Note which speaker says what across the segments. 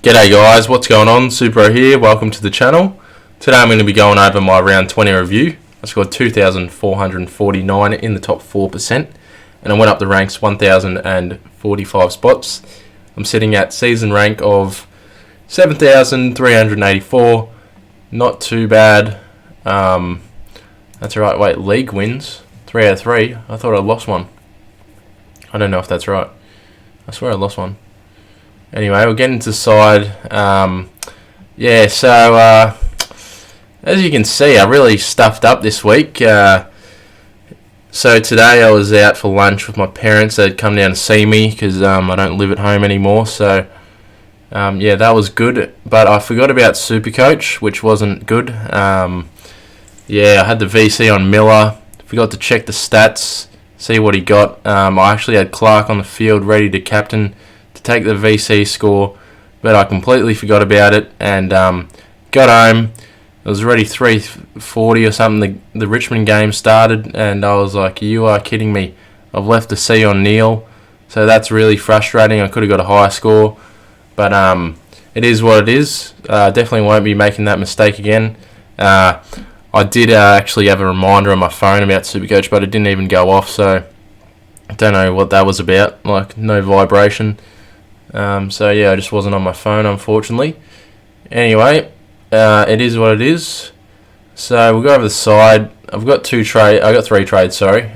Speaker 1: G'day guys, what's going on? Supro here, welcome to the channel. Today I'm going to be going over my round 20 review. I scored 2,449 in the top 4% and I went up the ranks 1,045 spots. I'm sitting at season rank of 7,384, not too bad. That's right, wait, league wins, 3 out of 3. I thought I lost one. I don't know if that's right. I swear I lost one. Anyway, we'll get into the side. As you can see, I really stuffed up this week. So today I was out for lunch with my parents. They'd come down to see me because I don't live at home anymore. So, that was good. But I forgot about SuperCoach, which wasn't good. I had the VC on Miller. Forgot to check the stats, see what he got. I actually had Clark on the field ready to captain to take the VC score, but I completely forgot about it and got home. It was already 3:40 or something. The Richmond game started, and I was like, "You are kidding me! I've left the C on Neil," so that's really frustrating. I could have got a higher score, but it is what it is. Definitely won't be making that mistake again. I did actually have a reminder on my phone about SuperCoach, but it didn't even go off, so I don't know what that was about. Like, no vibration. I just wasn't on my phone, unfortunately. Anyway, it is what it is. So we'll go over the side. I've got 3 trades. Sorry.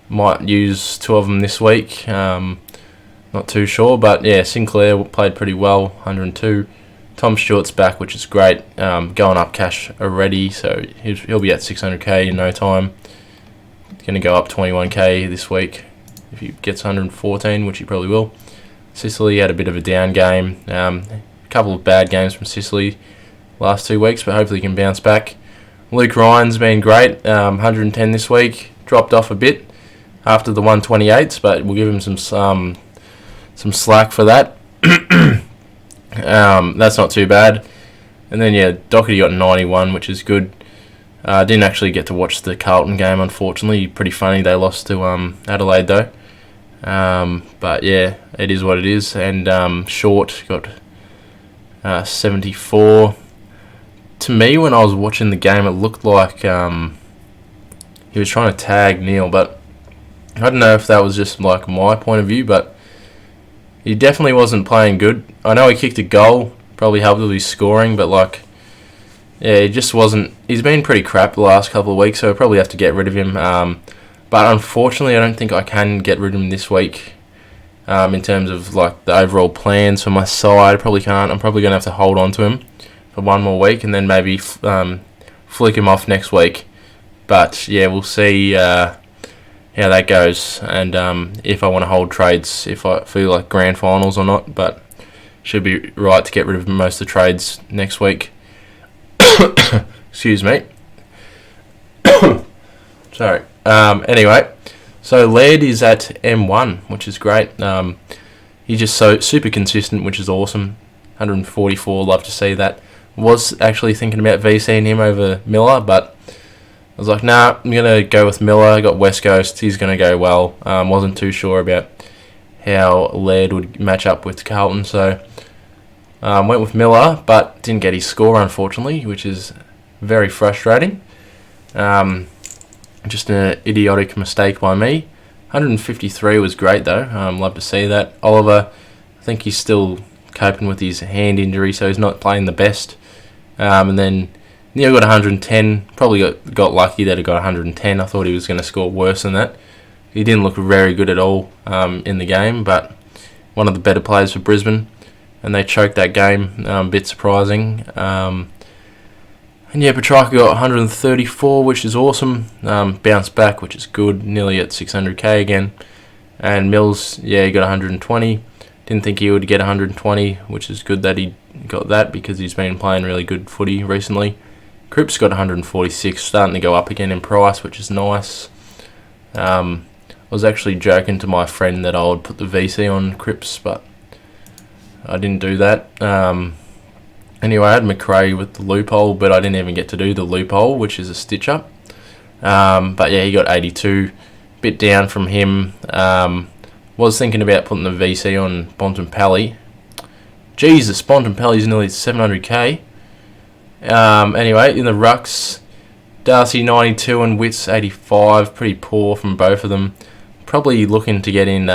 Speaker 1: Might use 2 of them this week. Not too sure, but yeah, Sinclair played pretty well, 102. Tom Stewart's back, which is great. Going up cash already, so he'll be at 600k in no time. Going to go up 21k this week if he gets 114, which he probably will. Sicily had a bit of a down game. A couple of bad games from Sicily last 2 weeks, but hopefully he can bounce back. Luke Ryan's been great. 110 this week. Dropped off a bit after the 128s, but we'll give him some slack for that. That's not too bad. And then Doherty got 91, which is good. Didn't actually get to watch the Carlton game, unfortunately. Pretty funny they lost to Adelaide though. But yeah, it is what it is. And Short got 74. To me, when I was watching the game, it looked like he was trying to tag Neil, but I don't know if that was just like my point of view, but he definitely wasn't playing good. I know he kicked a goal, probably helped with his scoring, but he just wasn't. He's been pretty crap the last couple of weeks, so I probably have to get rid of him. But unfortunately, I don't think I can get rid of him this week. In terms of the overall plans for my side, I probably can't. I'm probably going to have to hold on to him for 1 more week and then maybe flick him off next week. But yeah, we'll see how that goes, and if I want to hold trades, if I feel like grand finals or not. But should be right to get rid of most of the trades next week. Excuse me. Sorry. Anyway, so Laird is at M1, which is great. He's just so super consistent, which is awesome. 144, love to see that. Was actually thinking about VCing him over Miller, but I was like, nah, I'm going to go with Miller. I got West Coast. He's going to go well. Wasn't too sure about how Laird would match up with Carlton, so went with Miller, but didn't get his score, unfortunately, which is very frustrating. Just an idiotic mistake by me. 153 was great, though. Love to see that. Oliver, I think he's still coping with his hand injury, so he's not playing the best. And then Neil got 110. Probably got lucky that he got 110. I thought he was going to score worse than that. He didn't look very good at all in the game, but one of the better players for Brisbane, and they choked that game. A bit surprising. Petrarca got 134, which is awesome. Bounced back, which is good. Nearly at 600k again. And Mills, he got 120. Didn't think he would get 120, which is good that he got that because he's been playing really good footy recently. Cripps got 146, starting to go up again in price, which is nice. I was actually joking to my friend that I would put the VC on Cripps, but I didn't do that. Anyway, I had McRae with the loophole, but I didn't even get to do the loophole, which is a stitch up. But yeah, he got 82. Bit down from him. Was thinking about putting the VC on Bontempelli, Jesus, Bontempelli's nearly 700k. Anyway, in the rucks, Darcy 92 and Witts 85. Pretty poor from both of them. Probably looking to get in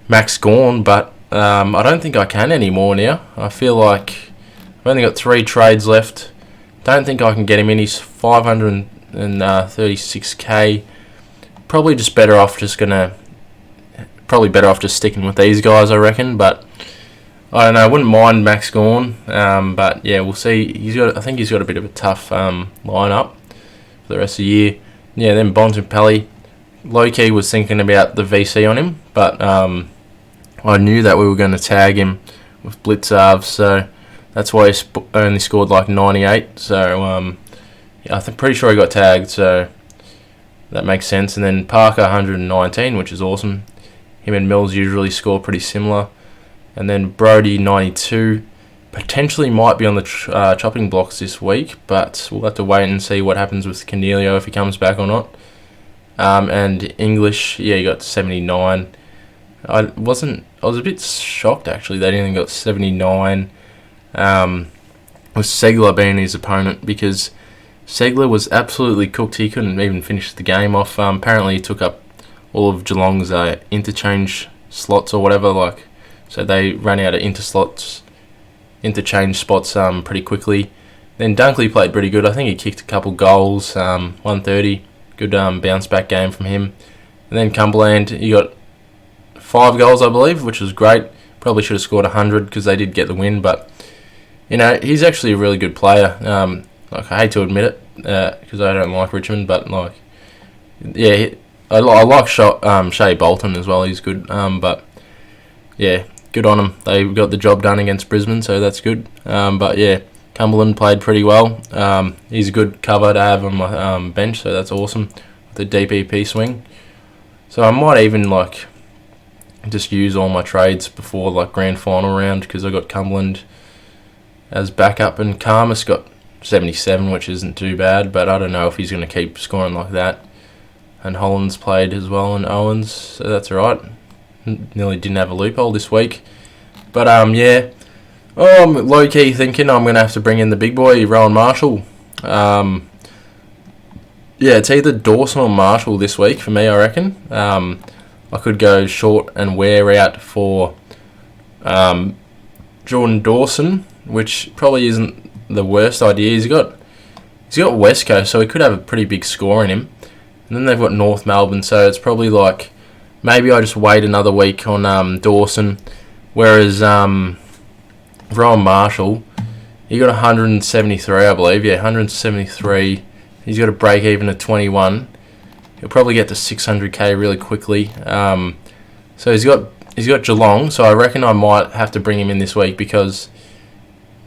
Speaker 1: Max Gawn, but I don't think I can anymore now. I feel like I've only got 3 trades left. Don't think I can get him in. He's 536k. Probably better off just sticking with these guys, I reckon. But I don't know. I wouldn't mind Max Gawn. But yeah, we'll see. I think he's got a bit of a tough lineup for the rest of the year. Yeah, then Bontempelli. Low-key was thinking about the VC on him, but I knew that we were going to tag him with Blitzarves, so that's why he only scored like 98. So yeah, pretty sure he got tagged, so that makes sense. And then Parker 119, which is awesome. Him and Mills usually score pretty similar. And then Brody 92. Potentially might be on the chopping blocks this week, but we'll have to wait and see what happens with Cornelio if he comes back or not. And English, yeah, he got 79. I was a bit shocked actually that he only got 79. With Segler being his opponent, because Segler was absolutely cooked. He couldn't even finish the game off. Apparently he took up all of Geelong's interchange slots or whatever, so they ran out of interchange spots pretty quickly. Then Dunkley played pretty good. I think he kicked a couple goals, 130. Good bounce back game from him. And then Cumberland, he got 5 goals, I believe, which was great. Probably should have scored 100 because they did get the win, but he's actually a really good player. I hate to admit it because I don't like Richmond, but yeah, I like Shea Bolton as well. He's good, but yeah, good on them. They got the job done against Brisbane, so that's good. But yeah, Cumberland played pretty well. He's a good cover to have on my bench, so that's awesome. The DPP swing. So I might even just use all my trades before grand final round, because I got Cumberland as backup, and Karmas got 77, which isn't too bad, but I don't know if he's going to keep scoring like that. And Holland's played as well, and Owens, so that's alright. Nearly didn't have a loophole this week. But yeah, I'm low-key thinking I'm going to have to bring in the big boy, Rowan Marshall. Yeah, it's either Dawson or Marshall this week for me, I reckon. I could go short and wear out for Jordan Dawson, which probably isn't the worst idea. He's got West Coast, so he could have a pretty big score in him. And then they've got North Melbourne, so it's probably maybe I just wait another week on Dawson. Whereas Rowan Marshall, he got 173, I believe. Yeah, 173. He's got a break even at 21. He'll probably get to 600k really quickly. So he's got Geelong, so I reckon I might have to bring him in this week because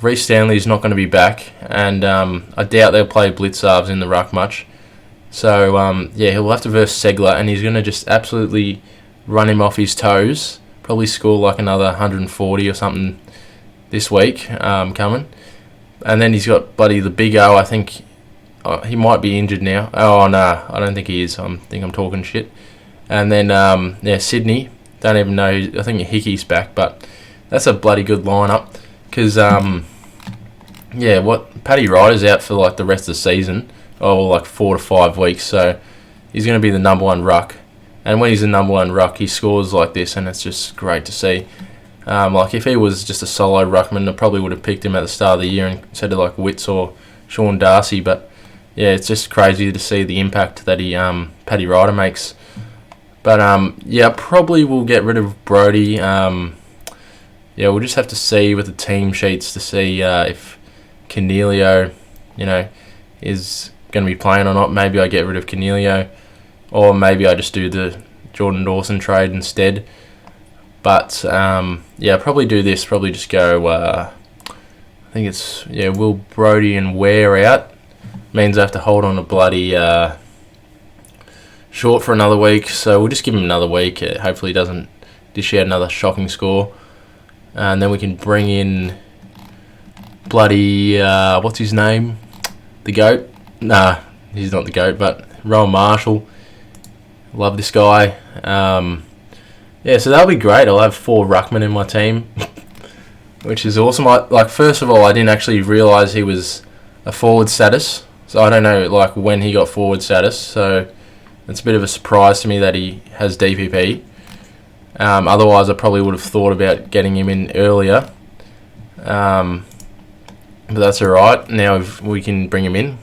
Speaker 1: Reece Stanley's not going to be back, and I doubt they'll play Blitzarves in the ruck much. So yeah, he'll have to verse Segler, and he's going to just absolutely run him off his toes. Probably score another 140 or something this week coming. And then he's got the Big O. I think he might be injured now. Oh no, I don't think he is. I think I'm talking shit. And then yeah, Sydney. Don't even know. I think Hickey's back, but that's a bloody good lineup. Because yeah, Paddy Ryder's out for the rest of the season. 4 to 5 weeks, so he's going to be the number one ruck. And when he's the number one ruck, he scores like this, and it's just great to see. If he was just a solo ruckman, I probably would have picked him at the start of the year instead of Witts or Sean Darcy. But yeah, it's just crazy to see the impact that Paddy Ryder makes. But yeah, probably we'll get rid of Brody. Yeah, we'll just have to see with the team sheets to see if Cornelio, is going to be playing or not. Maybe I get rid of Cornelio, or maybe I just do the Jordan Dawson trade instead. But yeah, probably do this. Probably just go. I think it's Will Brody and Ware out means I have to hold on a bloody short for another week. So we'll just give him another week. Hopefully he doesn't dish out another shocking score, and then we can bring in bloody what's his name? The GOAT? Nah, he's not the GOAT, but Rowan Marshall. Love this guy. Yeah, so that'll be great. I'll have 4 ruckmen in my team. which is awesome. First of all, I didn't actually realise he was a forward status, so I don't know when he got forward status. So it's a bit of a surprise to me that he has DPP. Otherwise, I probably would have thought about getting him in earlier. But that's alright. Now we can bring him in.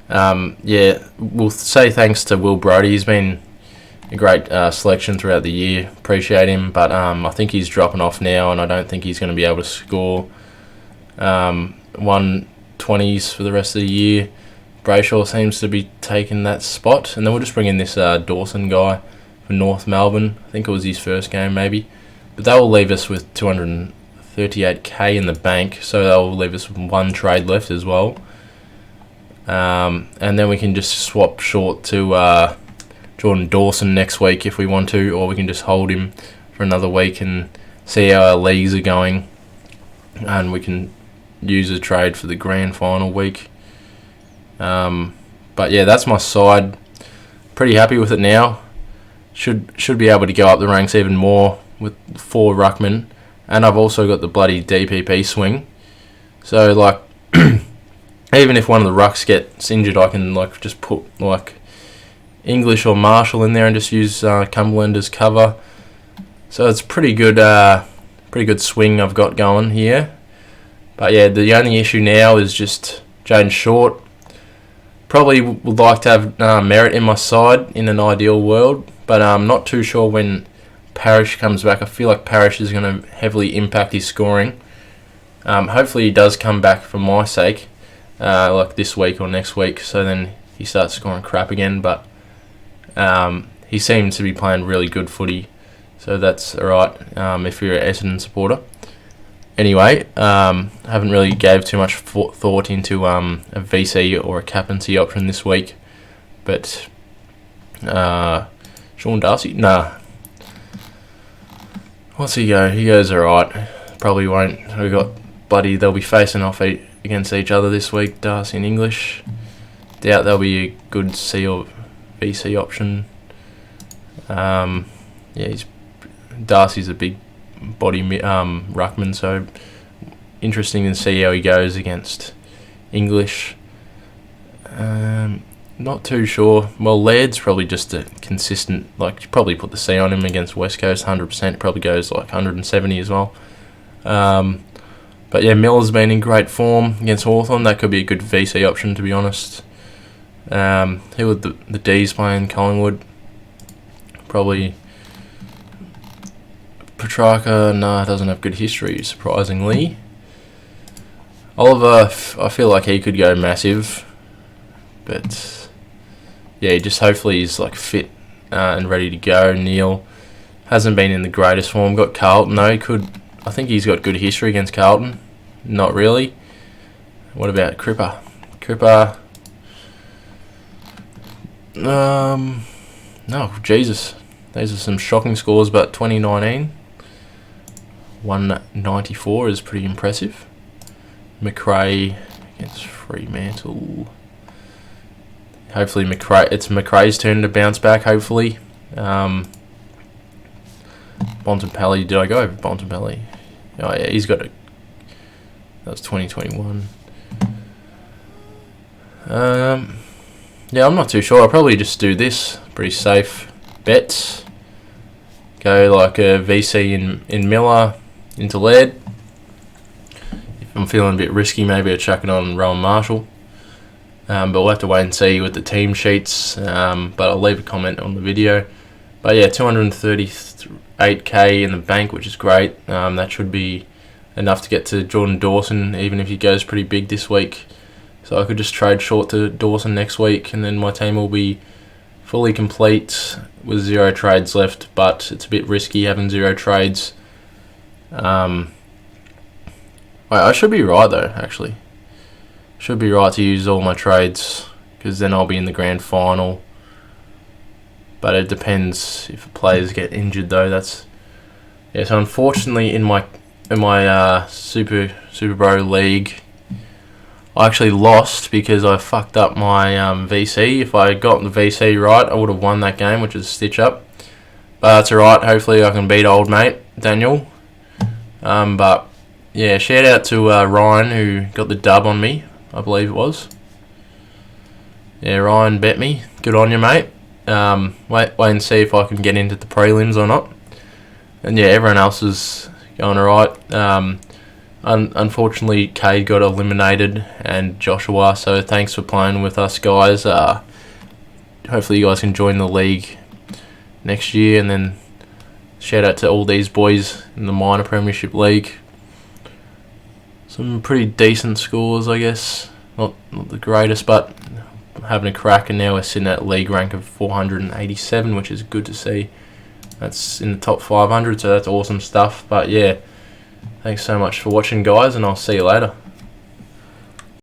Speaker 1: We'll say thanks to Will Brodie. He's been a great selection throughout the year. Appreciate him, but I think he's dropping off now, and I don't think he's going to be able to score 120s for the rest of the year. Brayshaw seems to be taking that spot, and then we'll just bring in this Dawson guy for North Melbourne. I think it was his first game, maybe. But that will leave us with 238k in the bank, so that will leave us with one trade left as well. And then we can just swap short to Jordan Dawson next week if we want to, or we can just hold him for another week and see how our leagues are going, and we can use a trade for the grand final week. But yeah, that's my side. Pretty happy with it now. Should be able to go up the ranks even more with 4 ruckmen, and I've also got the bloody DPP swing. So even if one of the rucks gets injured, I can just put English or Marshall in there and just use Cumberland as cover. So it's pretty good swing I've got going here. But yeah, the only issue now is just Jaden Short. Probably would like to have Merritt in my side in an ideal world, but I'm not too sure when Parrish comes back. I feel like Parrish is going to heavily impact his scoring. Hopefully he does come back for my sake, this week or next week, so then he starts scoring crap again. But he seems to be playing really good footy, so that's alright if you're an Essendon supporter. Anyway, haven't really gave too much thought into a VC or a captaincy option this week, but Sean Darcy, what's he go? He goes alright. Probably won't. They'll be facing off against each other this week, Darcy and English. Doubt there'll be a good C or VC option. Darcy's a big body ruckman, so interesting to see how he goes against English. Not too sure. Well, Laird's probably just a consistent, you probably put the C on him against West Coast 100%, probably goes 170 as well. But yeah, Miller's been in great form against Hawthorn. That could be a good VC option, to be honest. Who would the D's playing? Collingwood. Probably Petrarca, doesn't have good history, surprisingly. Oliver, I feel like he could go massive, but yeah, just hopefully he's fit and ready to go. Neil hasn't been in the greatest form. Got Carlton though. I think he's got good history against Carlton. Not really. What about Cripper? No, Jesus. These are some shocking scores, but 2019. 194 is pretty impressive. McRae against Fremantle. Hopefully it's McRae's turn to bounce back, hopefully. Bontempelli, did I go over Bontempelli? Oh yeah, he's got that was 2021. Yeah, I'm not too sure. I'll probably just do this. Pretty safe bets. Go a VC in Miller into Laird. If I'm feeling a bit risky, maybe I'll chuck it on Rowan Marshall. But we'll have to wait and see with the team sheets. But I'll leave a comment on the video. But yeah, 238k in the bank, which is great. That should be enough to get to Jordan Dawson, even if he goes pretty big this week. So I could just trade short to Dawson next week, and then my team will be fully complete with 0 trades left. But it's a bit risky having 0 trades. I should be right though, actually. Should be right to use all my trades, because then I'll be in the grand final. But it depends if players get injured though. So unfortunately in my Super Bro league, I actually lost because I fucked up my VC. If I got the VC right, I would have won that game, which is a stitch up. But that's alright. Hopefully I can beat old mate Daniel. But yeah, shout out to Ryan who got the dub on me, I believe it was. Yeah, Ryan bet me. Good on you, mate. Wait and see if I can get into the prelims or not. And yeah, everyone else is going alright. Unfortunately, Cade got eliminated and Joshua, so thanks for playing with us, guys. Hopefully you guys can join the league next year, and then shout out to all these boys in the minor premiership league. Some pretty decent scores, I guess. Not the greatest, but having a crack, and now we're sitting at league rank of 487, which is good to see. That's in the top 500, so that's awesome stuff. But yeah, thanks so much for watching, guys, and I'll see you later.